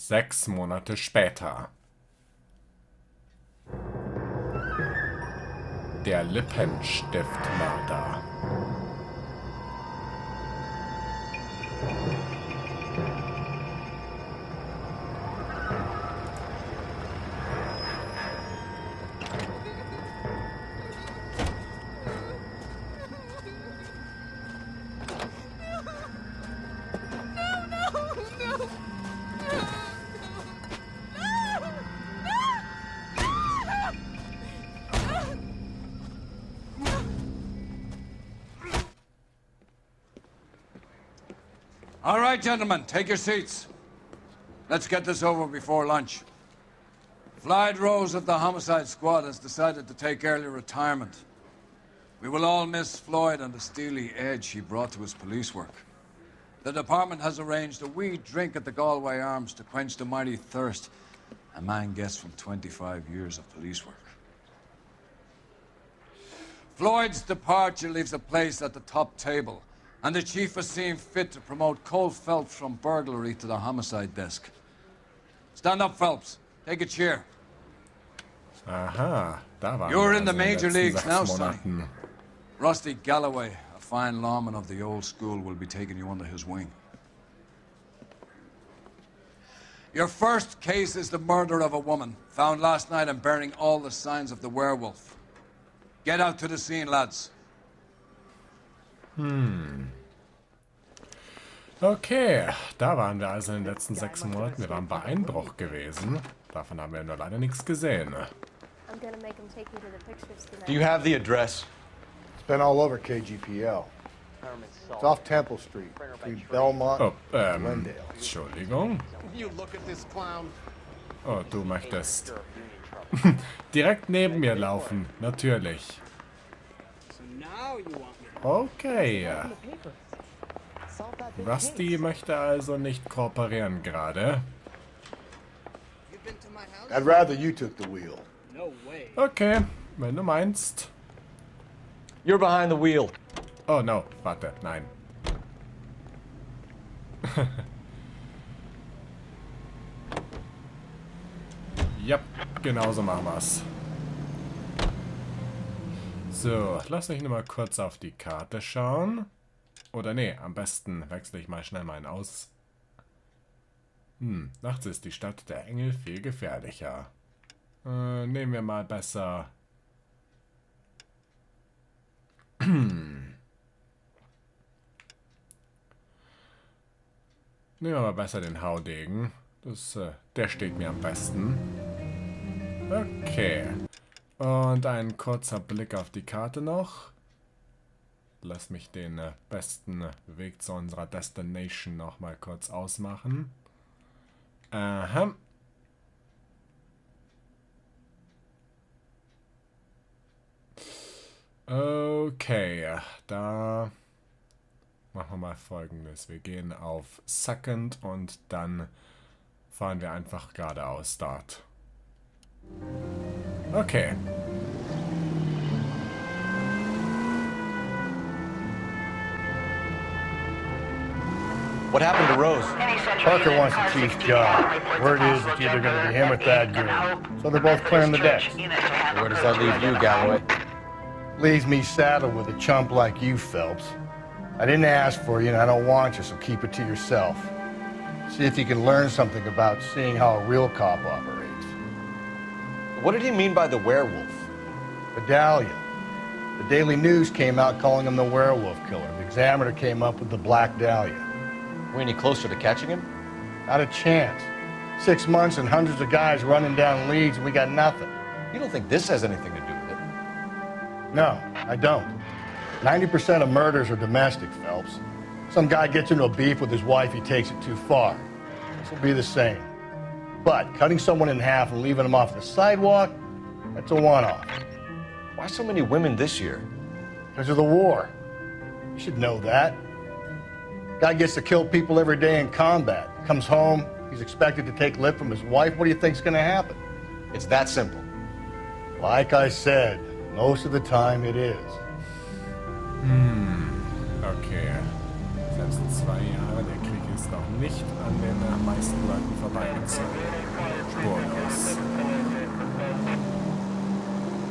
6 Monate später. Der Lippenstift-Mörder. All right, gentlemen, take your seats. Let's get this over before lunch. Floyd Rose of the Homicide Squad has decided to take early retirement. We will all miss Floyd and the steely edge he brought to his police work. The department has arranged a wee drink at the Galway Arms to quench the mighty thirst a man gets from 25 years of police work. Floyd's departure leaves a place at the top table, and the chief has seen fit to promote Cole Phelps from burglary to the homicide desk. Stand up, Phelps. Take a chair. Aha, da waren You're wir in the also major letzten leagues 6 now, Sonny. Monaten. Rusty Galloway, a fine lawman of the old school, will be taking you under his wing. Your first case is the murder of a woman, found last night and bearing all the signs of the werewolf. Get out to the scene, lads. Okay, da waren wir also in den letzten 6 Monaten. Wir waren bei Einbruch gewesen. Davon haben wir nur leider nichts gesehen. Do you have the address? It's been all over KGPL. It's off Temple Street, between Belmont Oh, and Glendale. Entschuldigung. You look at this clown. Oh, du möchtest direkt neben mir laufen. Natürlich. So now you want me Okay. Rusty möchte also nicht kooperieren gerade. You've been to my house? I'd rather you took the wheel. No way. Okay, wenn du meinst. You're behind the wheel. Oh no, warte, nein. Ja, genauso machen wir's. So, lass mich nur mal kurz auf die Karte schauen. Oder nee, am besten wechsle ich mal schnell meinen aus. Nachts ist die Stadt der Engel viel gefährlicher. Nehmen wir mal besser... Nehmen wir mal besser den Haudegen. Der steht mir am besten. Okay. Und ein kurzer Blick auf die Karte noch. Lass mich den besten Weg zu unserer Destination noch mal kurz ausmachen. Aha. Okay, da machen wir mal Folgendes. Wir gehen auf Second und dann fahren wir einfach geradeaus dort. Okay. What happened to Rose? Parker wants the chief's job. Word is it's either going to be him or Thad Green. So they're both clearing the decks. Where does that leave you, Galloway? Leaves me saddled with a chump like you, Phelps. I didn't ask for you and I don't want you, so keep it to yourself. See if you can learn something about seeing how a real cop operates. What did he mean by the werewolf? Medallion. The Daily News came out calling him the werewolf killer. The Examiner came up with the Black Dahlia. We any closer to catching him? Not a chance. 6 months and hundreds of guys running down leads and we got nothing. You don't think this has anything to do with it? No, I don't. 90% of murders are domestic, Phelps. Some guy gets into a beef with his wife, he takes it too far. This will be the same. But cutting someone in half and leaving them off the sidewalk, that's a one-off. Why so many women this year? Because of the war. You should know that. Guy gets to kill people every day in combat. Comes home, he's expected to take lip from his wife. What do you think's gonna happen? It's that simple. Like I said, most of the time it is. Okay. Selbst 2 Jahre, der Krieg ist noch nicht an den meisten Leuten vorbeigezogen. Spurlos.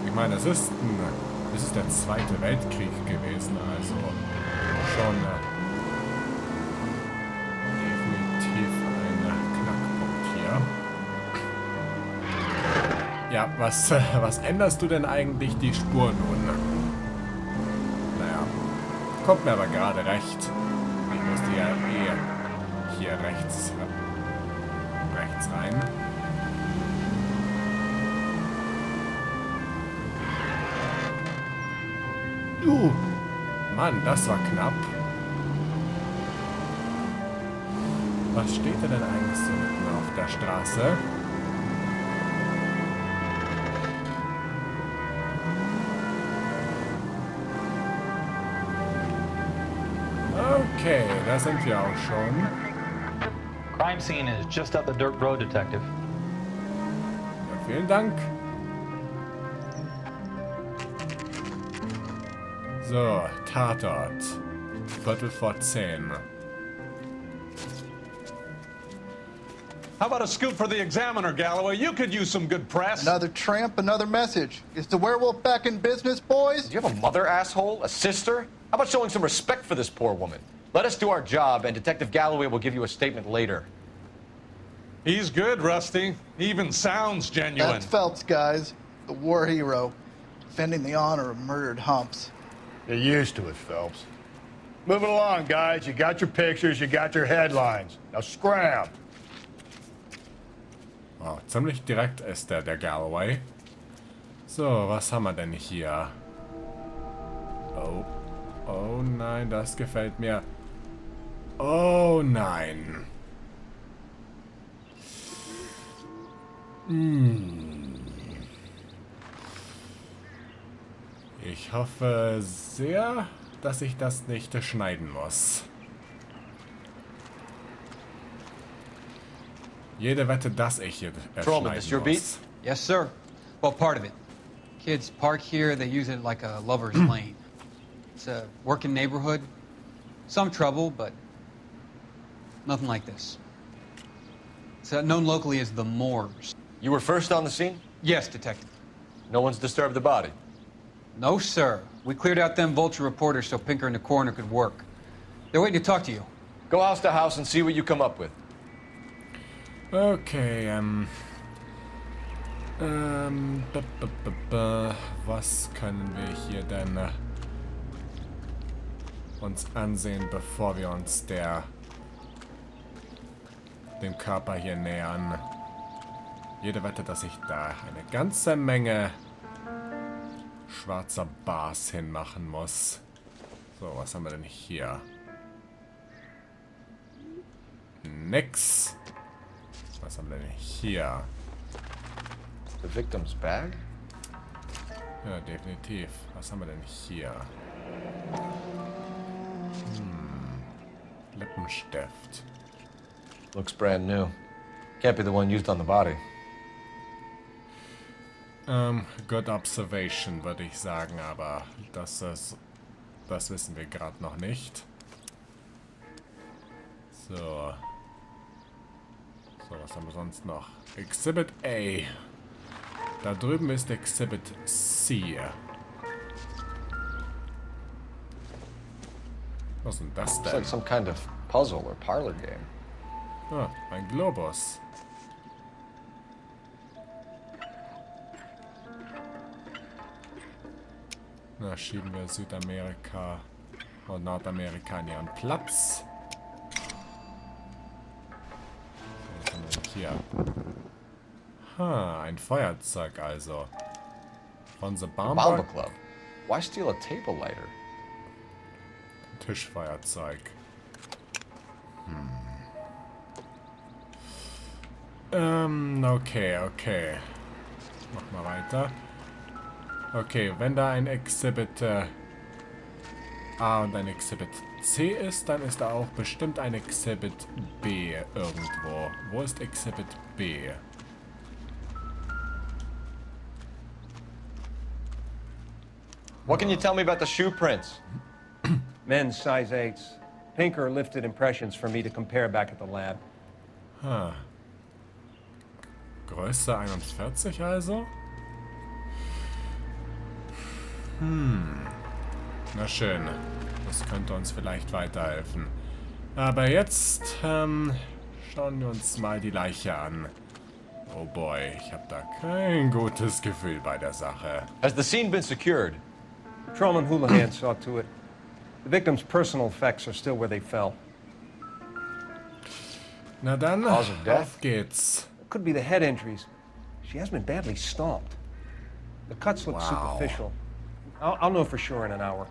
Ich meine, es ist der Zweite Weltkrieg gewesen, also schon definitiv ein Knackpunkt hier. Ja, was änderst du denn eigentlich die Spur nun? Naja, kommt mir aber gerade recht. Ich musste ja hier rechts rein. Mann, das war knapp. Was steht da denn eigentlich so mitten auf der Straße? Okay, da sind wir auch schon. Crime scene is just up the dirt road, Detective. Ja, vielen Dank. So, Tatort. 10:15. How about a scoop for the Examiner, Galloway? You could use some good press. Another tramp, another message. Is the werewolf back in business, boys? Do you have a mother, asshole? A sister? How about showing some respect for this poor woman? Let us do our job, and Detective Galloway will give you a statement later. He's good, Rusty. He even sounds genuine. That's Phelps, guys. The war hero. Defending the honor of murdered humps. You're used to it, Phelps. Move it along, guys. You got your pictures, you got your headlines. Now scram. Oh, ziemlich direkt ist der Galloway. So, was haben wir denn hier? Oh nein, das gefällt mir. Oh nein. Ich hoffe sehr, dass ich das nicht schneiden muss. Jede Wette, dass ich hier Trollman, this your beat? muss. Yes, sir. Well, part of it. Kids park here, they use it like a lover's lane. It's a working neighborhood. Some trouble, but nothing like this. It's known locally as the Moors. You were first on the scene? Yes, Detective. No one's disturbed the body? No, sir. We cleared out them vulture reporters so Pinker and the coroner could work. They're waiting to talk to you. Go house to house and see what you come up with. Okay, was können wir hier denn uns ansehen, bevor wir uns dem Körper hier nähern? Jede Wette, dass ich da eine ganze Menge schwarzer Bars hinmachen muss. So, was haben wir denn hier? Nix. Was haben wir denn hier? The victim's bag? Ja, definitiv. Was haben wir denn hier? Lippenstift. Looks brand new. Can't be the one used on the body. Good observation, würde ich sagen, aber das wissen wir gerade noch nicht. So, was haben wir sonst noch? Exhibit A. Da drüben ist Exhibit C. Was ist denn das It's denn? like some kind of puzzle or parlor game. Ah, ein Globus. Na, schieben wir Südamerika und Nordamerika an ihren Platz. Was haben wir denn hier? Ein Feuerzeug also. Von The Bomber Bomber. Club. Why steal a table lighter? Tischfeuerzeug. Okay. Mach mal weiter. Okay, wenn da ein Exhibit A und ein Exhibit C ist, dann ist da auch bestimmt ein Exhibit B irgendwo. Wo ist Exhibit B? What can you tell me about the shoe prints? Men's size 8s. Pinker lifted impressions for me to compare back at the lab. Größe 41 also? Na schön. Das könnte uns vielleicht weiterhelfen. Aber jetzt schauen wir uns mal die Leiche an. Oh boy, ich habe da kein gutes Gefühl bei der Sache. Has the scene been secured? Patrolman Houlihan saw to it. The victim's personal effects are still where they fell. Na dann, Cause of death? auf geht's. It could be the head injuries. She has been badly stomped. The cuts look superficial. I'll know for sure in an hour.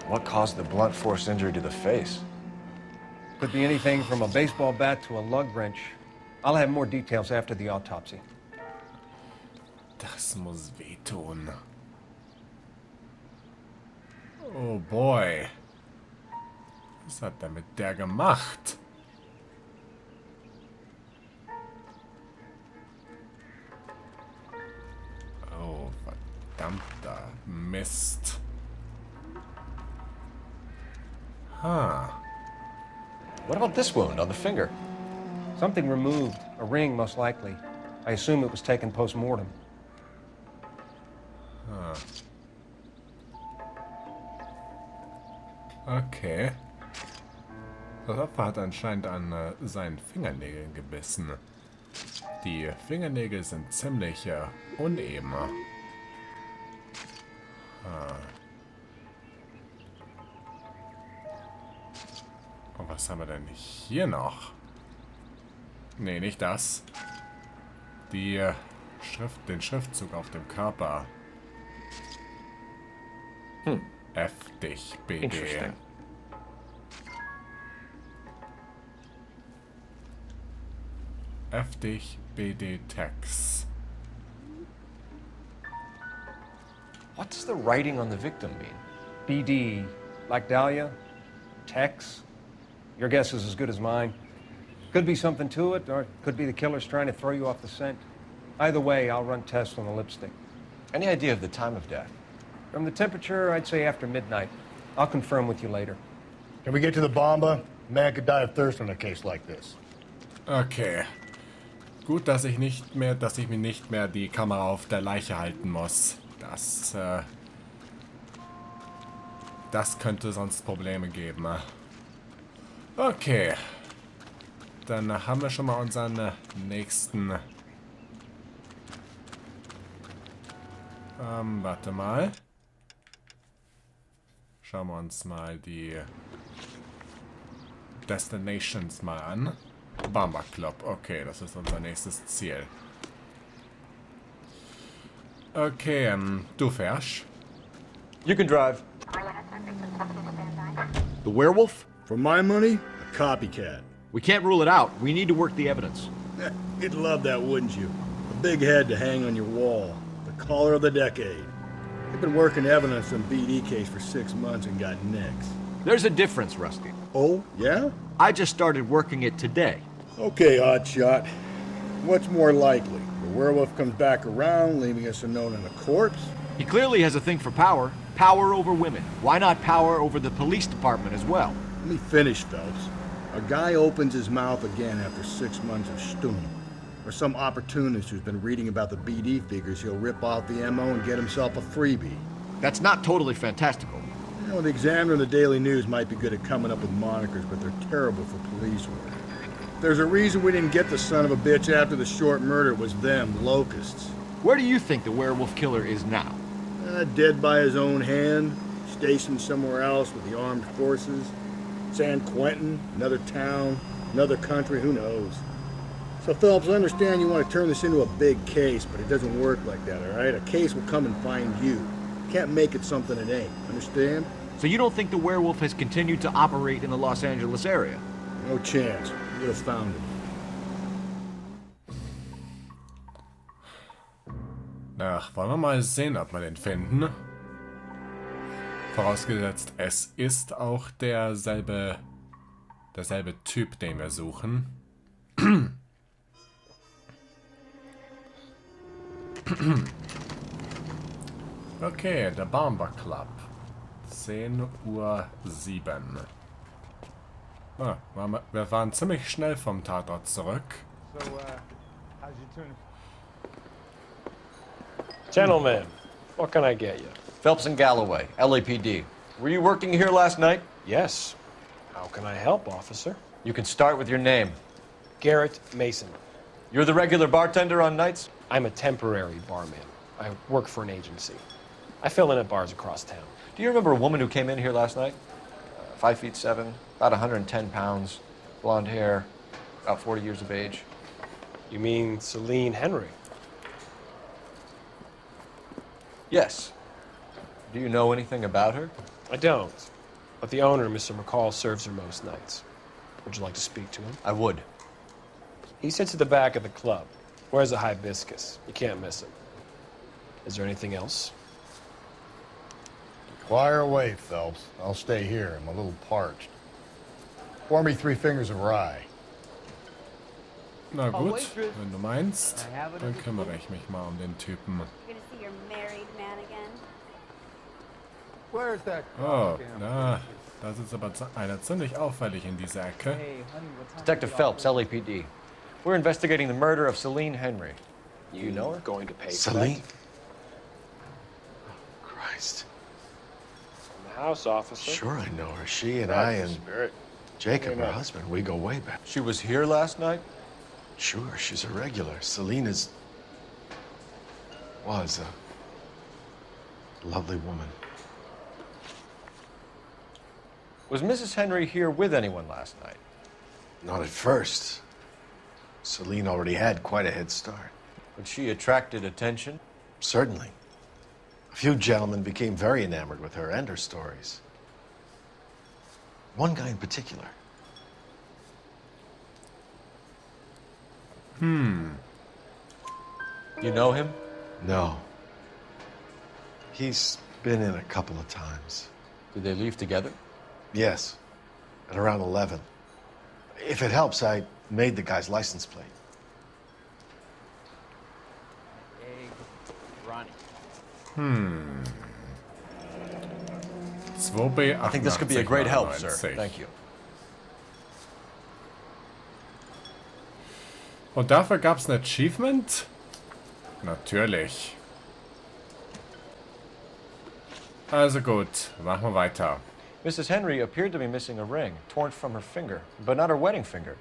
What caused the blunt force injury to the face? Could be anything from a baseball bat to a lug wrench. I'll have more details after the autopsy. Das muss wehtun. Oh boy. Was hat er mit der gemacht? Oh, verdammter Mist. What about this wound on the finger? Something removed. A ring, most likely. I assume it was taken post-mortem. Okay. Das Opfer hat anscheinend an seinen Fingernägeln gebissen. Die Fingernägel sind ziemlich uneben. Und was haben wir denn hier noch? Nee, nicht das. Die den Schriftzug auf dem Körper. Heftig, BD. Interesting. Heftig, BD Text. What does the writing on the victim mean? BD, like Dahlia? Tex? Your guess is as good as mine. Could be something to it, or it could be the killer's trying to throw you off the scent. Either way, I'll run tests on the lipstick. Any idea of the time of death? From the temperature, I'd say after midnight. I'll confirm with you later. Can we get to the bomba? A man could die of thirst on a case like this. Okay. Gut, dass ich mir nicht mehr die Kamera auf der Leiche halten muss. Das könnte sonst Probleme geben. Okay. Dann haben wir schon mal unseren nächsten. Warte mal. Schauen wir uns mal die Destinations mal an. Bomber Club. Okay, das ist unser nächstes Ziel. Okay, du fährst. You can drive. The werewolf? For my money, a copycat. We can't rule it out. We need to work the evidence. You'd love that, wouldn't you? A big head to hang on your wall. The caller of the decade. They've been working evidence on BD case for 6 months and got nicks. There's a difference, Rusty. Oh, yeah? I just started working it today. Okay, Hotshot. What's more likely? The werewolf comes back around, leaving us unknown in a corpse? He clearly has a thing for power. Power over women. Why not power over the police department as well? Let me finish, Phelps. A guy opens his mouth again after 6 months of stewing. Or some opportunist who's been reading about the BD figures he'll rip off the MO and get himself a freebie. That's not totally fantastical. You know, the Examiner and the Daily News might be good at coming up with monikers, but they're terrible for police work. There's a reason we didn't get the son of a bitch after the short murder. It was them, locusts. Where do you think the werewolf killer is now? Dead by his own hand, stationed somewhere else with the armed forces. San Quentin, another town, another country, who knows? So, Phelps, I understand you want to turn this into a big case, but it doesn't work like that, all right? A case will come and find you. Can't make it something it ain't, understand? So you don't think the werewolf has continued to operate in the Los Angeles area? No chance. We would have found him. Ach, wollen wir mal sehen, ob wir den finden. Vorausgesetzt, es ist auch derselbe Typ, den wir suchen. Okay, der Bomber Club. 10:07 Uhr. Ah, wir waren ziemlich schnell vom Tatort zurück. Gentlemen, what can I get you? Phelps and Galloway, LAPD. Were you working here last night? Yes. How can I help, officer? You can start with your name. Garrett Mason. You're the regular bartender on nights? I'm a temporary barman. I work for an agency. I fill in at bars across town. Do you remember a woman who came in here last night? 5'7", about 110 pounds, blonde hair, about 40 years of age. You mean Celine Henry? Yes. Do you know anything about her? I don't. But the owner, Mr. McCall, serves her most nights. Would you like to speak to him? I would. He sits at the back of the club. Wears a hibiscus. You can't miss him. Is there anything else? Fire away, Phelps. I'll stay here. I'm a little parched. Pour me 3 fingers of rye. Na gut, wenn du meinst, dann kümmere ich mich mal den Typen. Oh, na, das ist aber einer ziemlich auffällig in dieser Ecke. Detective Phelps, LAPD. We're investigating the murder of Celine Henry. You know her? Going to pay Celine? Oh, Christ. In the house, officer. Sure I know her. She and I and Jacob, her husband, we go way back. She was here last night? Sure, she's a regular. Celine was a lovely woman. Was Mrs. Henry here with anyone last night? Not at first. Celine already had quite a head start. But she attracted attention? Certainly. A few gentlemen became very enamored with her and her stories. One guy in particular. You know him? No. He's been in a couple of times. Did they leave together? Yes, at around 11. If it helps, I made the guy's license plate. Hey, Ronnie. 2B I think this could be a great help, sir. Thank you. Und dafür gab's ein Achievement? Natürlich. Also gut, machen wir weiter. Mrs. Henry appeared to be missing a ring, torn from her finger, but not her wedding finger.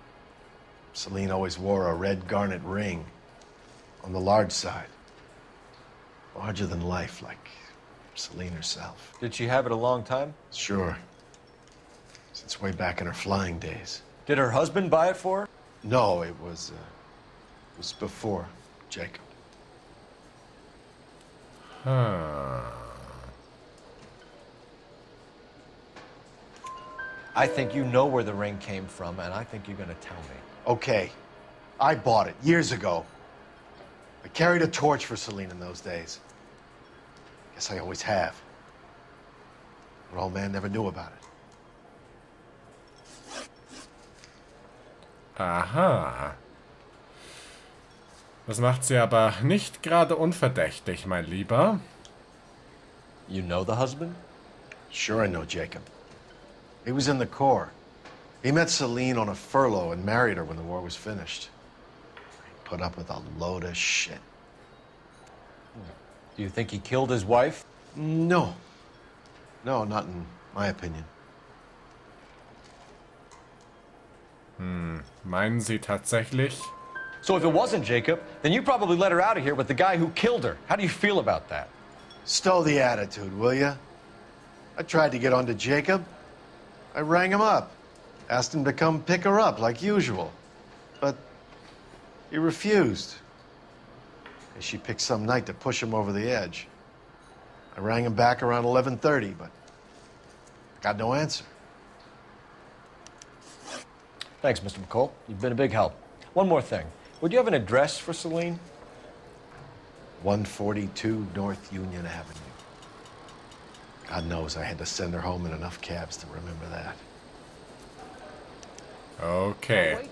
Celine always wore a red garnet ring on the large side. Larger than life, like Celine herself. Did she have it a long time? Sure. Since way back in her flying days. Did her husband buy it for her? No, it was before Jacob. I think you know where the ring came from, and I think you're going to tell me. Okay. I bought it years ago. I carried a torch for Celine in those days. Guess I always have. But old man never knew about it. Aha. Das macht sie aber nicht gerade unverdächtig, mein Lieber. You know the husband? Sure I know Jacob. He was in the Corps. He met Celine on a furlough and married her when the war was finished. He put up with a load of shit. Do you think he killed his wife? No. No, not in my opinion. Meinen Sie tatsächlich? So if it wasn't Jacob, then you probably let her out of here with the guy who killed her. How do you feel about that? Stow the attitude, will ya? I tried to get onto Jacob. I rang him up. Asked him to come pick her up, like usual. But he refused. And she picked some night to push him over the edge. I rang him back around 11:30, but got no answer. Thanks, Mr. McCall. You've been a big help. One more thing. Would you have an address for Celine? 142 North Union Avenue. God knows I had to send her home in enough cabs to remember that. Okay.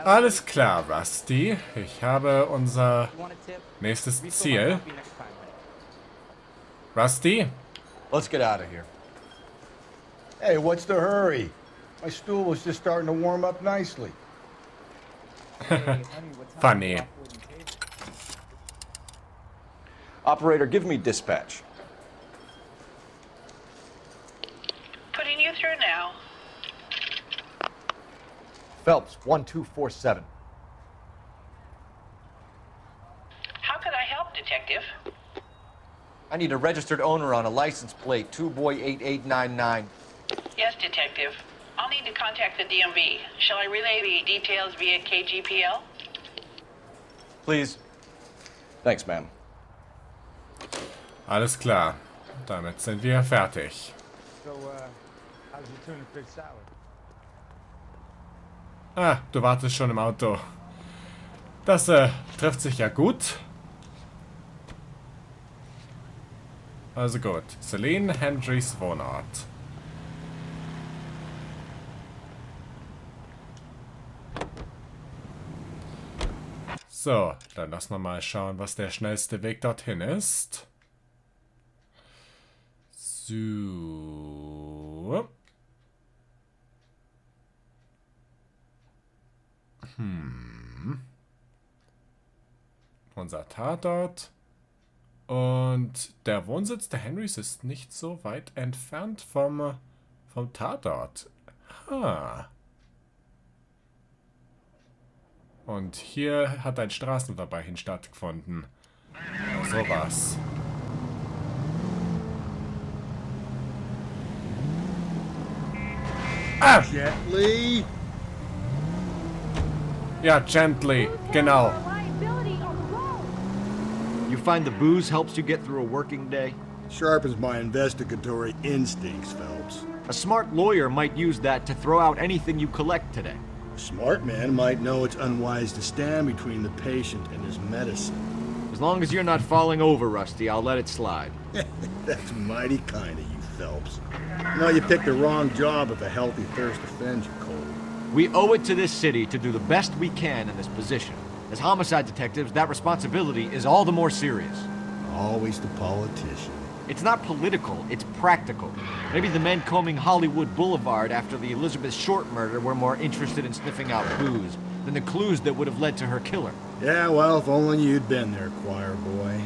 Alles klar, Rusty. Ich habe unser nächstes Ziel. Rusty? Let's get out of here. Hey, what's the hurry? My stool was just starting to warm up nicely. Funny. Operator, give me dispatch. Putting you through now. Phelps, 1247. How could I help, Detective? I need a registered owner on a license plate, 2boy8899. Yes, Detective. I'll need to contact the DMV. Shall I relay the details via KGPL? Please. Thanks, ma'am. Alles klar. Damit sind wir fertig. So, how's your tuna fish salad? Ah, du wartest schon im Auto. Das trifft sich ja gut. Also gut. Celine Hendrys Wohnort. So, dann lassen wir mal schauen, was der schnellste Weg dorthin ist. So. Unser Tatort. Und der Wohnsitz der Henrys ist nicht so weit entfernt vom Tatort. Ha. Und hier hat ein Straßenverbrechen stattgefunden. Ja, sowas. Ah! Gently. Ja, gently. Genau. You find the booze helps you get through a working day? Sharpens my investigatory instincts, Phelps. A smart lawyer might use that to throw out anything you collect today. A smart man might know it's unwise to stand between the patient and his medicine. As long as you're not falling over, Rusty, I'll let it slide. That's mighty kind of you, Phelps. You know, you picked the wrong job if a healthy thirst offends you, Cole. We owe it to this city to do the best we can in this position. As homicide detectives, that responsibility is all the more serious. Always the politician. It's not political, it's practical. Maybe the men combing Hollywood Boulevard after the Elizabeth Short murder were more interested in sniffing out booze than the clues that would have led to her killer. Yeah, well, if only you'd been there, choir boy.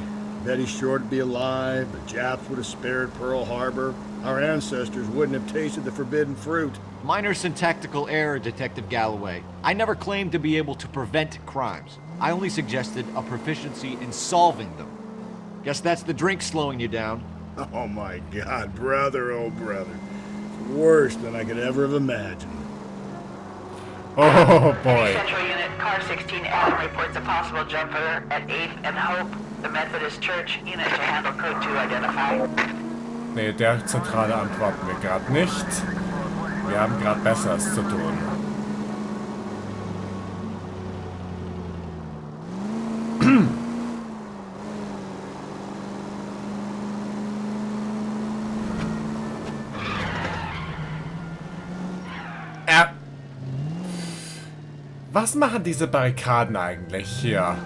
Betty Short would be alive, the Japs would have spared Pearl Harbor, our ancestors wouldn't have tasted the forbidden fruit. Minor syntactical error, Detective Galloway. I never claimed to be able to prevent crimes. I only suggested a proficiency in solving them. Guess that's the drink slowing you down. Oh my God, brother, oh brother. It's worse than I could ever have imagined. Oh boy. Central Unit, Car 16L reports a possible jumper at 8th and Hope, the Methodist Church. Unit to handle code 2 identify. Nee, der Zentrale antworten wir gerade nicht. Wir haben gerade Besseres zu tun. Was machen diese Barrikaden eigentlich hier?